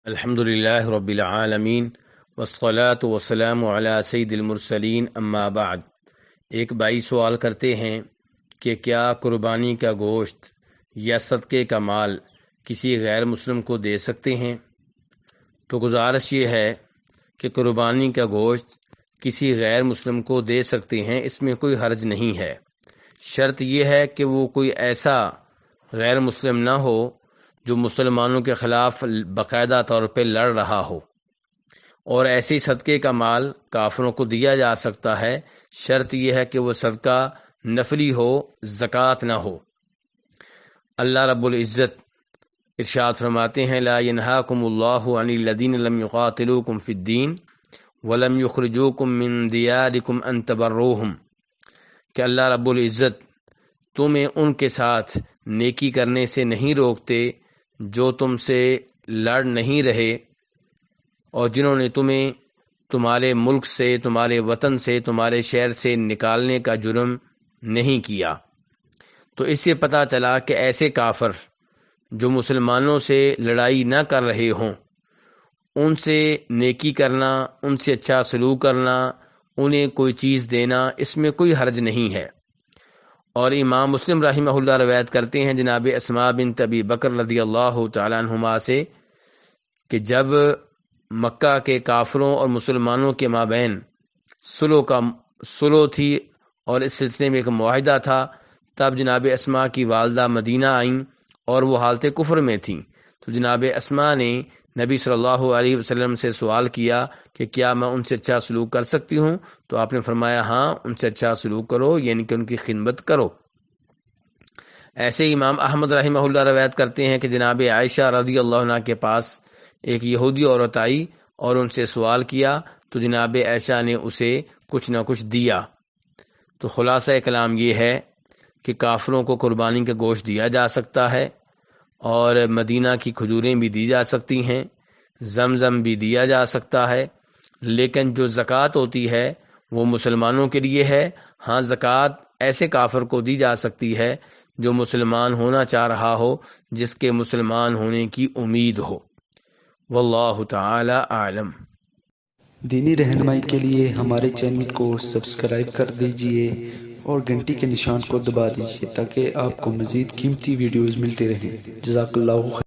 الحمد للہ رب العالمین والصلاة والسلام علی سید المرسلین اما بعد۔ ایک بھائی سوال کرتے ہیں کہ کیا قربانی کا گوشت یا صدقے کا مال کسی غیر مسلم کو دے سکتے ہیں؟ تو گزارش یہ ہے کہ قربانی کا گوشت کسی غیر مسلم کو دے سکتے ہیں، اس میں کوئی حرج نہیں ہے۔ شرط یہ ہے کہ وہ کوئی ایسا غیر مسلم نہ ہو جو مسلمانوں کے خلاف باقاعدہ طور پہ لڑ رہا ہو، اور ایسے صدقے کا مال کافروں کو دیا جا سکتا ہے۔ شرط یہ ہے کہ وہ صدقہ نفلی ہو، زکوٰۃ نہ ہو۔ اللہ رب العزت ارشاد فرماتے ہیں لا ینہاکم اللہ عن الذین لم یقاتلوکم فی الدین ولم یخرجوکم من دیارکم ان تبروہم، کہ اللہ رب العزت تمہیں ان کے ساتھ نیکی کرنے سے نہیں روکتے جو تم سے لڑ نہیں رہے اور جنہوں نے تمہیں تمہارے ملک سے، تمہارے وطن سے، تمہارے شہر سے نکالنے کا جرم نہیں کیا۔ تو اس سے پتہ چلا کہ ایسے کافر جو مسلمانوں سے لڑائی نہ کر رہے ہوں، ان سے نیکی کرنا، ان سے اچھا سلوک کرنا، انہیں کوئی چیز دینا، اس میں کوئی حرج نہیں ہے۔ اور امام مسلم رحمہ اللہ روایت کرتے ہیں جناب اسماء بنت ابی بکر رضی اللہ تعالیٰ عنہما سے کہ جب مکہ کے کافروں اور مسلمانوں کے مابین صلح تھی اور اس سلسلے میں ایک معاہدہ تھا، تب جناب اسماء کی والدہ مدینہ آئیں اور وہ حالت کفر میں تھیں۔ تو جناب اسماء نے نبی صلی اللہ علیہ وسلم سے سوال کیا کہ کیا میں ان سے اچھا سلوک کر سکتی ہوں؟ تو آپ نے فرمایا ہاں، ان سے اچھا سلوک کرو، یعنی کہ ان کی خدمت کرو۔ ایسے امام احمد رحمہ اللہ روایت کرتے ہیں کہ جناب عائشہ رضی اللہ عنہ کے پاس ایک یہودی عورت آئی اور ان سے سوال کیا تو جناب عائشہ نے اسے کچھ نہ کچھ دیا۔ تو خلاصہ کلام یہ ہے کہ کافروں کو قربانی کا گوشت دیا جا سکتا ہے، اور مدینہ کی کھجوریں بھی دی جا سکتی ہیں، زمزم بھی دیا جا سکتا ہے، لیکن جو زکوٰۃ ہوتی ہے وہ مسلمانوں کے لیے ہے۔ ہاں، زکوٰۃ ایسے کافر کو دی جا سکتی ہے جو مسلمان ہونا چاہ رہا ہو، جس کے مسلمان ہونے کی امید ہو۔ واللہ تعالی اعلم۔ دینی رہنمائی کے لیے ہمارے چینل کو سبسکرائب کر دیجئے اور گھنٹی کے نشان کو دبا دیجئے تاکہ آپ کو مزید قیمتی ویڈیوز ملتے رہیں۔ جزاک اللہ خیر۔